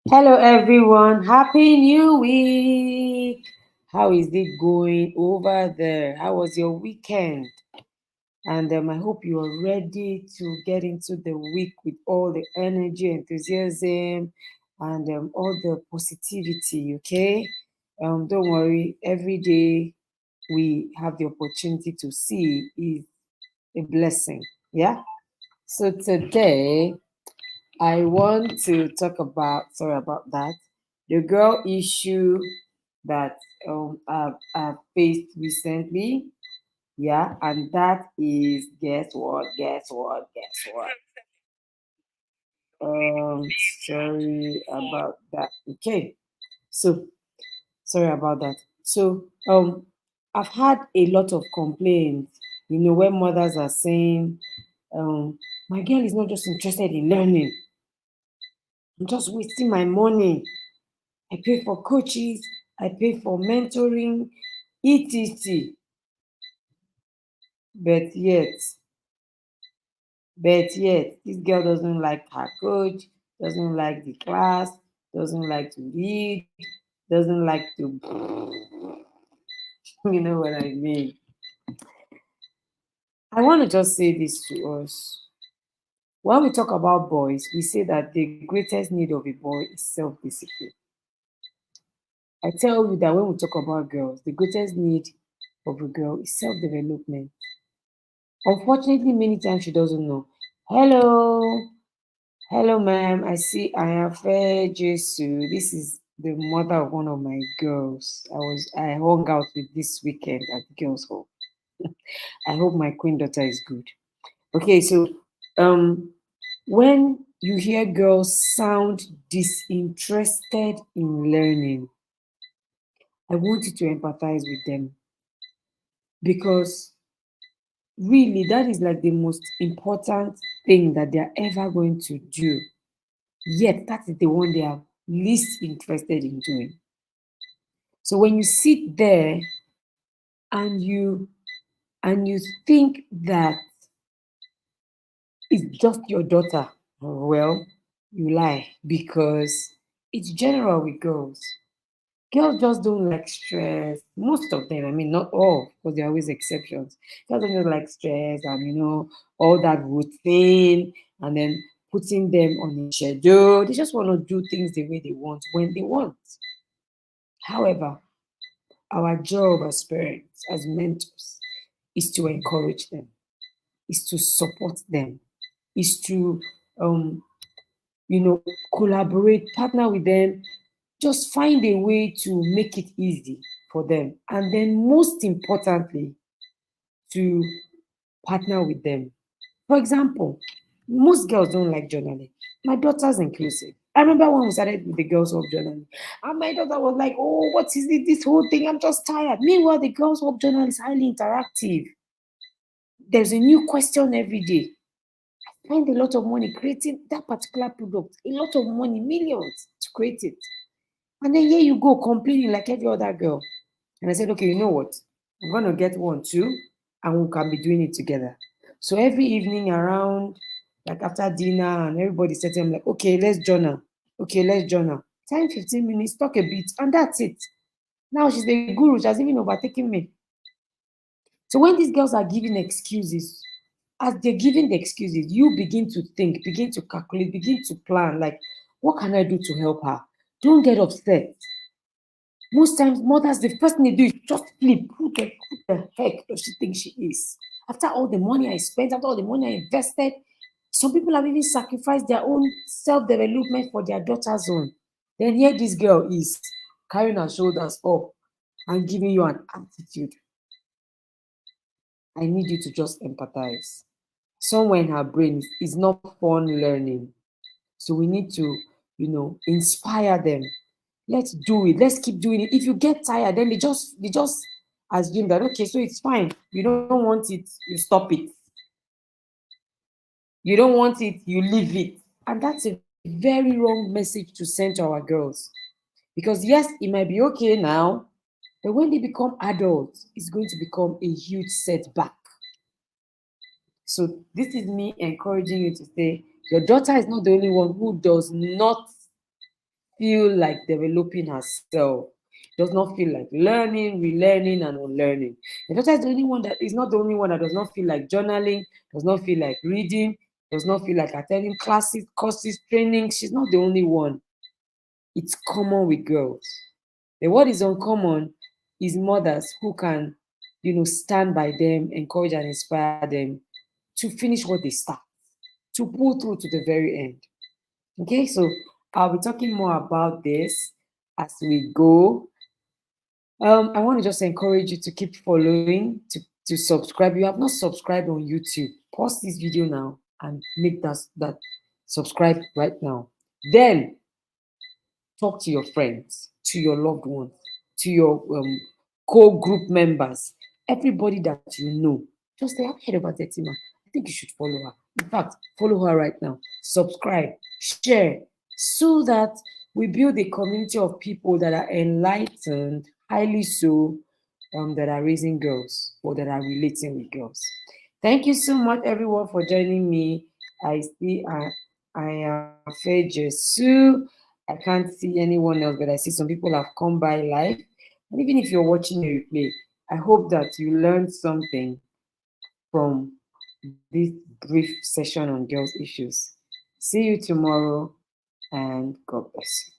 Hello, everyone. Happy New Week. How is it going over there? How was your weekend? And I hope you are ready to get into the week with all the energy, enthusiasm, and all the positivity. Okay. Don't worry. Every day we have the opportunity to see is a blessing. Yeah. So today I want to talk about, sorry about that, the girl issue that I've faced recently. Yeah, and that is, guess what? Guess what? Guess what? Um, Sorry about that. Okay, so sorry about that. I've had a lot of complaints. Where mothers are saying, my girl is not just interested in learning. I'm just wasting my money. I pay for coaches, I pay for mentoring, etc. But yet, this girl doesn't like her coach, doesn't like the class, doesn't like to read, doesn't like to, you know what I mean. I want to just say this to us. When we talk about boys, we say that the greatest need of a boy is self discipline. I tell you that when we talk about girls, the greatest need of a girl is self development. Unfortunately, many times she doesn't know. Hello, hello, ma'am. I see I am fair Jesu. This is the mother of one of my girls. I hung out with this weekend at the girls' home. I hope my queen daughter is good. Okay, so um when you hear girls sound disinterested in learning, I want you to empathize with them because really that is like the most important thing that they're ever going to do, yet that is the one they are least interested in doing. So when you sit there and you think that it's just your daughter, well, you lie, because it's general with girls. Girls just don't like stress. Most of them, I mean, not all, because there are always exceptions. Girls don't just like stress and, all that routine and then putting them on a schedule. They just want to do things the way they want when they want. However, our job as parents, as mentors, is to encourage them, is to support them, is to, um, collaborate, partner with them, just find a way to make it easy for them. And then, most importantly, to partner with them. For example, most girls don't like journaling. My daughter's inclusive. I remember when we started with the girls of journaling, and my daughter was like, "Oh, what is it? This whole thing? I'm just tired." Meanwhile, the girls of journal is highly interactive. There's a new question every day. Spend a lot of money creating that particular product, a lot of money, millions to create it. And then here you go complaining like every other girl. And I said, okay, you know what? I'm going to get one too, and we can be doing it together. So every evening around, like after dinner, and everybody said, I'm like, okay, let's journal. Okay, let's journal. 10, 15 minutes, talk a bit, and that's it. Now she's the guru. She has even overtaken me. So when these girls are giving excuses, as they're giving the excuses, you begin to think, begin to calculate, begin to plan, like, what can I do to help her? Don't get upset. Most times, mothers, the first thing they do is just flip. Who the heck does she think she is? After all the money I spent, after all the money I invested, some people have even sacrificed their own self development for their daughter's own. Then here this girl is carrying her shoulders up and giving you an attitude. I need you to just empathize. Somewhere in her brain is not fun learning. So we need to, inspire them. Let's do it. Let's keep doing it. If you get tired, then they just assume that okay, so it's fine. You don't want it, you stop it. You don't want it, you leave it. And that's a very wrong message to send to our girls. Because yes, it might be okay now, but when they become adults, it's going to become a huge setback. So this is me encouraging you to say your daughter is not the only one who does not feel like developing herself, does not feel like learning, relearning, and unlearning. Your daughter is the only one that is not the only one that does not feel like journaling, does not feel like reading, does not feel like attending classes, courses, training. She's not the only one. It's common with girls. The what is uncommon is mothers who can, stand by them, encourage and inspire them to finish what they start, to pull through to the very end. Okay, so I'll be talking more about this as we go. I want to just encourage you to keep following, to subscribe. You have not subscribed on YouTube. Pause this video now and make that subscribe right now. Then talk to your friends, to your loved ones, to your co-group members, everybody that you know. Just say, I've heard about Etima. I think you should follow her. In fact, follow her right now. Subscribe, share, so that we build a community of people that are enlightened, highly so, that are raising girls or that are relating with girls. Thank you so much, everyone, for joining me. I see I am Fejesu. I can't see anyone else, but I see some people have come by live. And even if you're watching a replay, I hope that you learned something from this brief session on girls' issues. See you tomorrow, and God bless you.